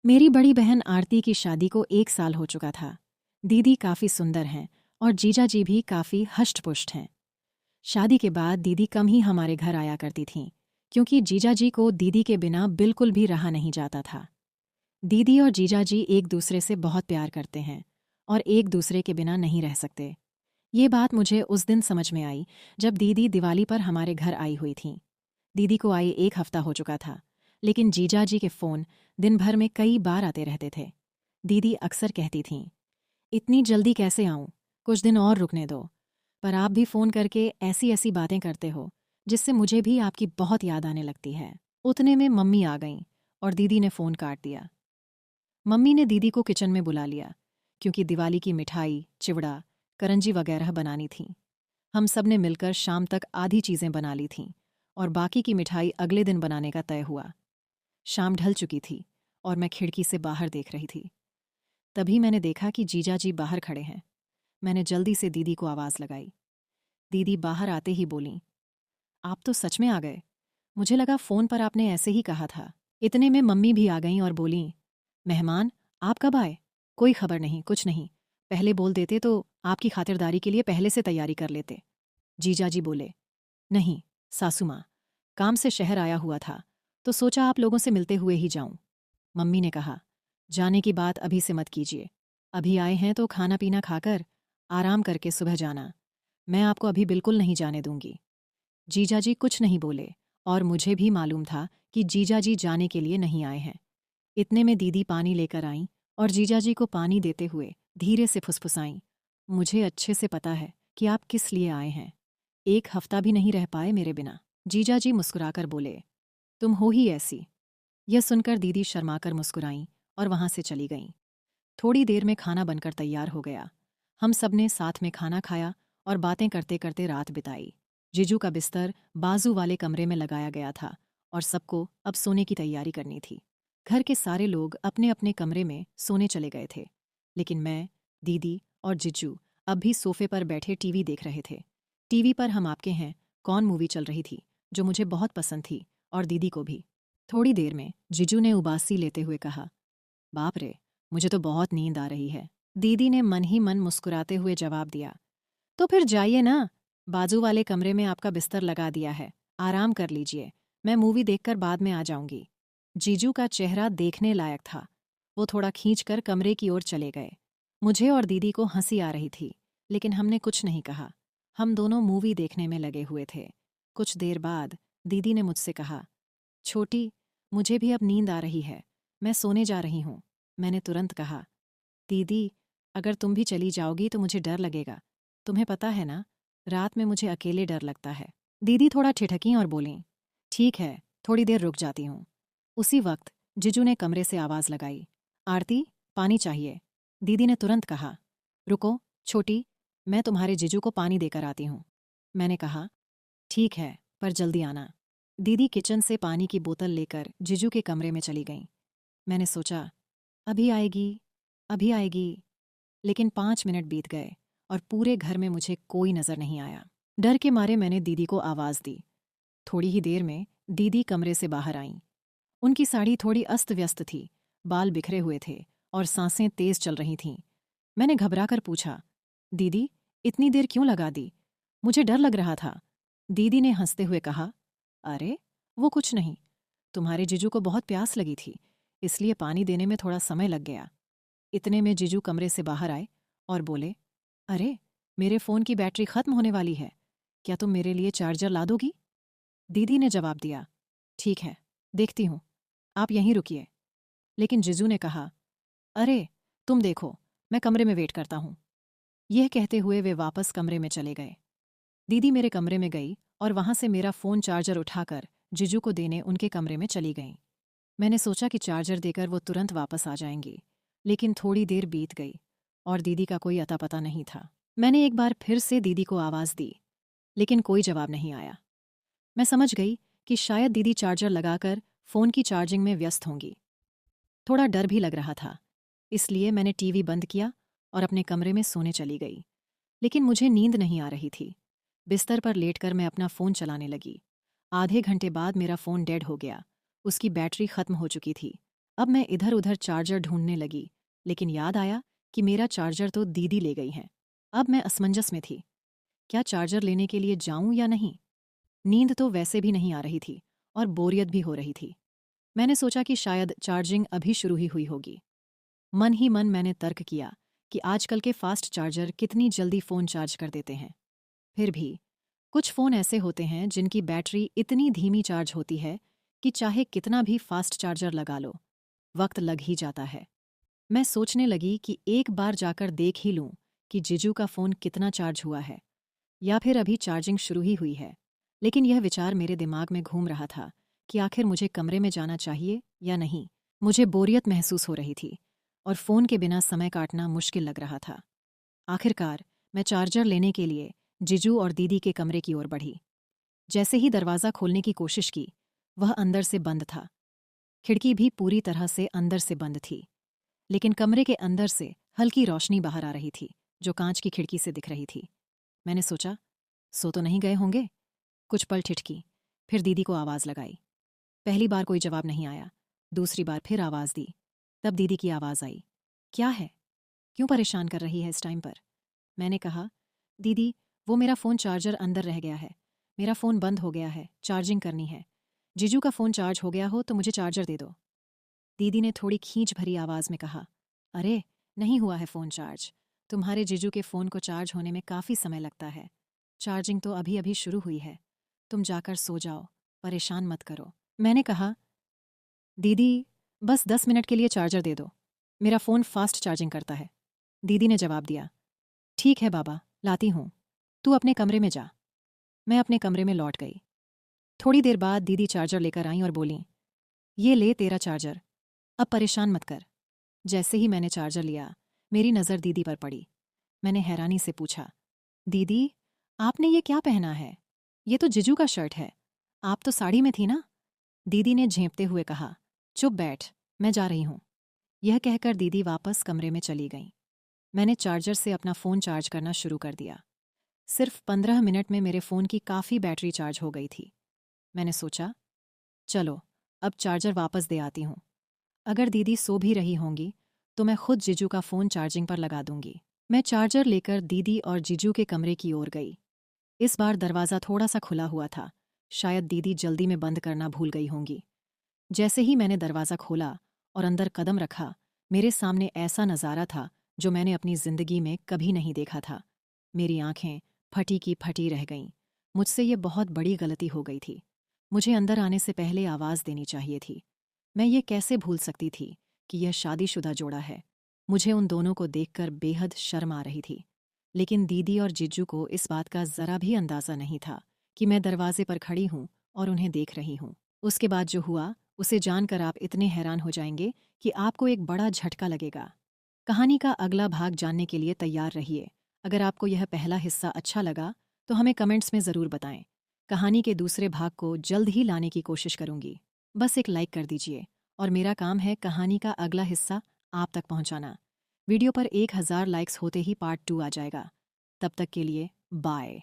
मेरी बड़ी बहन आरती की शादी को 1 साल हो चुका था। दीदी काफ़ी सुंदर हैं और जीजा जी भी काफ़ी हष्ट-पुष्ट हैं। शादी के बाद दीदी कम ही हमारे घर आया करती थीं, क्योंकि जीजा जी को दीदी के बिना बिल्कुल भी रहा नहीं जाता था। दीदी और जीजा जी एक दूसरे से बहुत प्यार करते हैं और एक दूसरे के बिना नहीं रह सकते। ये बात मुझे उस दिन समझ में आई जब दीदी दिवाली पर हमारे घर आई हुई थीं। दीदी को आए 1 हफ्ता हो चुका था, लेकिन जीजा जी के फ़ोन दिन भर में कई बार आते रहते थे। दीदी अक्सर कहती थीं, इतनी जल्दी कैसे आऊं, कुछ दिन और रुकने दो। पर आप भी फ़ोन करके ऐसी ऐसी बातें करते हो जिससे मुझे भी आपकी बहुत याद आने लगती है। उतने में मम्मी आ गईं और दीदी ने फ़ोन काट दिया। मम्मी ने दीदी को किचन में बुला लिया, क्योंकि दिवाली की मिठाई, चिवड़ा, करंजी वगैरह बनानी थीं। हम सब ने मिलकर शाम तक आधी चीज़ें बना ली थीं और बाकी की मिठाई अगले दिन बनाने का तय हुआ। शाम ढल चुकी थी और मैं खिड़की से बाहर देख रही थी। तभी मैंने देखा कि जीजा जी बाहर खड़े हैं। मैंने जल्दी से दीदी को आवाज़ लगाई। दीदी बाहर आते ही बोलीं, आप तो सच में आ गए। मुझे लगा फ़ोन पर आपने ऐसे ही कहा था। इतने में मम्मी भी आ गईं और बोलीं, मेहमान, आप कब आए? कोई खबर नहीं, कुछ नहीं। पहले बोल देते तो आपकी खातिरदारी के लिए पहले से तैयारी कर लेते। जीजा जी बोले, नहीं, सासू माँ, काम से शहर आया हुआ था, तो सोचा आप लोगों से मिलते हुए ही जाऊं। मम्मी ने कहा, जाने की बात अभी से मत कीजिए। अभी आए हैं तो खाना पीना खाकर आराम करके सुबह जाना। मैं आपको अभी बिल्कुल नहीं जाने दूंगी। जीजा जी कुछ नहीं बोले और मुझे भी मालूम था कि जीजा जी जाने के लिए नहीं आए हैं। इतने में दीदी पानी लेकर आईं और जीजा जी को पानी देते हुए धीरे से फुसफुसाईं, मुझे अच्छे से पता है कि आप किस लिए आए हैं। 1 हफ्ता भी नहीं रह पाए मेरे बिना। जीजा जी मुस्कुराकर बोले, तुम हो ही ऐसी। यह सुनकर दीदी शर्माकर मुस्कुराईं और वहां से चली गईं। थोड़ी देर में खाना बनकर तैयार हो गया। हम सब ने साथ में खाना खाया और बातें करते करते रात बिताई। जीजू का बिस्तर बाजू वाले कमरे में लगाया गया था और सबको अब सोने की तैयारी करनी थी। घर के सारे लोग अपने अपने कमरे में सोने चले गए थे, लेकिन मैं, दीदी और जीजू अब भी सोफे पर बैठे टीवी देख रहे थे। टीवी पर हम आपके हैं कौन मूवी चल रही थी, जो मुझे बहुत पसंद थी और दीदी को भी। थोड़ी देर में जीजू ने उबासी लेते हुए कहा, बाप रे, मुझे तो बहुत नींद आ रही है। दीदी ने मन ही मन मुस्कुराते हुए जवाब दिया, तो फिर जाइए ना, बाजू वाले कमरे में आपका बिस्तर लगा दिया है, आराम कर लीजिए। मैं मूवी देखकर बाद में आ जाऊंगी। जीजू का चेहरा देखने लायक था। वो थोड़ा खींचकर कमरे की ओर चले गए। मुझे और दीदी को हंसी आ रही थी, लेकिन हमने कुछ नहीं कहा। हम दोनों मूवी देखने में लगे हुए थे। कुछ देर बाद दीदी ने मुझसे कहा, छोटी, मुझे भी अब नींद आ रही है, मैं सोने जा रही हूँ। मैंने तुरंत कहा, दीदी, अगर तुम भी चली जाओगी तो मुझे डर लगेगा। तुम्हें पता है ना, रात में मुझे अकेले डर लगता है। दीदी थोड़ा ठिठकीं और बोलीं, ठीक है, थोड़ी देर रुक जाती हूँ। उसी वक्त जीजू ने कमरे से आवाज़ लगाई, आरती, पानी चाहिए। दीदी ने तुरंत कहा, रुको, छोटी, मैं तुम्हारे जीजू को पानी देकर आती हूँ। मैंने कहा, ठीक है, पर जल्दी आना। दीदी किचन से पानी की बोतल लेकर जीजू के कमरे में चली गईं। मैंने सोचा, अभी आएगी, अभी आएगी, लेकिन 5 मिनट बीत गए और पूरे घर में मुझे कोई नजर नहीं आया। डर के मारे मैंने दीदी को आवाज़ दी। थोड़ी ही देर में दीदी कमरे से बाहर आईं। उनकी साड़ी थोड़ी अस्त व्यस्त थी, बाल बिखरे हुए थे और सांसें तेज चल रही थीं। मैंने घबराकर पूछा, दीदी, इतनी देर क्यों लगा दी? मुझे डर लग रहा था। दीदी ने हंसते हुए कहा, अरे, वो कुछ नहीं, तुम्हारे जीजू को बहुत प्यास लगी थी, इसलिए पानी देने में थोड़ा समय लग गया। इतने में जीजू कमरे से बाहर आए और बोले, अरे, मेरे फ़ोन की बैटरी खत्म होने वाली है, क्या तुम मेरे लिए चार्जर ला दोगी? दीदी ने जवाब दिया, ठीक है, देखती हूँ, आप यहीं रुकिए। लेकिन जीजू ने कहा, अरे, तुम देखो, मैं कमरे में वेट करता हूँ। यह कहते हुए वे वापस कमरे में चले गए। दीदी मेरे कमरे में गई और वहां से मेरा फ़ोन चार्जर उठाकर जीजू को देने उनके कमरे में चली गईं। मैंने सोचा कि चार्जर देकर वो तुरंत वापस आ जाएंगी, लेकिन थोड़ी देर बीत गई और दीदी का कोई अता पता नहीं था। मैंने एक बार फिर से दीदी को आवाज़ दी, लेकिन कोई जवाब नहीं आया। मैं समझ गई कि शायद दीदी चार्जर लगाकर फ़ोन की चार्जिंग में व्यस्त होंगी। थोड़ा डर भी लग रहा था, इसलिए मैंने टीवी बंद किया और अपने कमरे में सोने चली गई। लेकिन मुझे नींद नहीं आ रही थी। बिस्तर पर लेटकर मैं अपना फ़ोन चलाने लगी। आधे घंटे बाद मेरा फ़ोन डेड हो गया। उसकी बैटरी खत्म हो चुकी थी। अब मैं इधर उधर चार्जर ढूंढने लगी, लेकिन याद आया कि मेरा चार्जर तो दीदी ले गई हैं। अब मैं असमंजस में थी, क्या चार्जर लेने के लिए जाऊं या नहीं। नींद तो वैसे भी नहीं आ रही थी और बोरियत भी हो रही थी। मैंने सोचा कि शायद चार्जिंग अभी शुरू ही हुई होगी। मन ही मन मैंने तर्क किया कि आजकल के फास्ट चार्जर कितनी जल्दी फ़ोन चार्ज कर देते हैं। फिर भी कुछ फ़ोन ऐसे होते हैं जिनकी बैटरी इतनी धीमी चार्ज होती है कि चाहे कितना भी फास्ट चार्जर लगा लो, वक्त लग ही जाता है। मैं सोचने लगी कि एक बार जाकर देख ही लूं कि जीजू का फ़ोन कितना चार्ज हुआ है, या फिर अभी चार्जिंग शुरू ही हुई है। लेकिन यह विचार मेरे दिमाग में घूम रहा था कि आखिर मुझे कमरे में जाना चाहिए या नहीं। मुझे बोरियत महसूस हो रही थी और फ़ोन के बिना समय काटना मुश्किल लग रहा था। आखिरकार मैं चार्जर लेने के लिए जीजू और दीदी के कमरे की ओर बढ़ी। जैसे ही दरवाज़ा खोलने की कोशिश की, वह अंदर से बंद था। खिड़की भी पूरी तरह से अंदर से बंद थी, लेकिन कमरे के अंदर से हल्की रोशनी बाहर आ रही थी, जो कांच की खिड़की से दिख रही थी। मैंने सोचा, सो तो नहीं गए होंगे। कुछ पल ठिठकी, फिर दीदी को आवाज़ लगाई। पहली बार कोई जवाब नहीं आया। दूसरी बार फिर आवाज़ दी, तब दीदी की आवाज़ आई। क्या है? क्यों परेशान कर रही है इस टाइम पर? मैंने कहा, दीदी, वो मेरा फ़ोन चार्जर अंदर रह गया है। मेरा फ़ोन बंद हो गया है, चार्जिंग करनी है। जीजू का फ़ोन चार्ज हो गया हो तो मुझे चार्जर दे दो। दीदी ने थोड़ी खींच भरी आवाज़ में कहा, अरे, नहीं हुआ है फ़ोन चार्ज। तुम्हारे जीजू के फ़ोन को चार्ज होने में काफ़ी समय लगता है। चार्जिंग तो अभी अभी शुरू हुई है। तुम जाकर सो जाओ, परेशान मत करो। मैंने कहा, दीदी, बस 10 मिनट के लिए चार्जर दे दो। मेरा फ़ोन फास्ट चार्जिंग करता है। दीदी ने जवाब दिया, ठीक है बाबा, लाती हूँ। तू अपने कमरे में जा। मैं अपने कमरे में लौट गई। थोड़ी देर बाद दीदी चार्जर लेकर आईं और बोलीं, ये ले तेरा चार्जर, अब परेशान मत कर। जैसे ही मैंने चार्जर लिया, मेरी नज़र दीदी पर पड़ी। मैंने हैरानी से पूछा, दीदी, आपने ये क्या पहना है? ये तो जीजू का शर्ट है। आप तो साड़ी में थी ना? दीदी ने झेंपते हुए कहा, चुप बैठ, मैं जा रही हूँ। यह कहकर दीदी वापस कमरे में चली गईं। मैंने चार्जर से अपना फ़ोन चार्ज करना शुरू कर दिया। सिर्फ 15 मिनट में मेरे फ़ोन की काफ़ी बैटरी चार्ज हो गई थी। मैंने सोचा, चलो, अब चार्जर वापस दे आती हूँ। अगर दीदी सो भी रही होंगी तो मैं खुद जीजू का फ़ोन चार्जिंग पर लगा दूंगी। मैं चार्जर लेकर दीदी और जीजू के कमरे की ओर गई। इस बार दरवाज़ा थोड़ा सा खुला हुआ था। शायद दीदी जल्दी में बंद करना भूल गई होंगी। जैसे ही मैंने दरवाज़ा खोला और अंदर कदम रखा, मेरे सामने ऐसा नज़ारा था जो मैंने अपनी ज़िंदगी में कभी नहीं देखा था। मेरी आंखें फटी की फटी रह गईं। मुझसे ये बहुत बड़ी गलती हो गई थी। मुझे अंदर आने से पहले आवाज़ देनी चाहिए थी। मैं ये कैसे भूल सकती थी कि यह शादीशुदा जोड़ा है। मुझे उन दोनों को देखकर बेहद शर्म आ रही थी। लेकिन दीदी और जीजू को इस बात का ज़रा भी अंदाज़ा नहीं था कि मैं दरवाजे पर खड़ी हूँ और उन्हें देख रही हूँ। उसके बाद जो हुआ, उसे जानकर आप इतने हैरान हो जाएंगे कि आपको एक बड़ा झटका लगेगा। कहानी का अगला भाग जानने के लिए तैयार रहिए। अगर आपको यह पहला हिस्सा अच्छा लगा तो हमें कमेंट्स में ज़रूर बताएं। कहानी के दूसरे भाग को जल्द ही लाने की कोशिश करूंगी। बस एक लाइक कर दीजिए और मेरा काम है कहानी का अगला हिस्सा आप तक पहुंचाना। वीडियो पर 1000 लाइक्स होते ही पार्ट 2 आ जाएगा। तब तक के लिए बाय।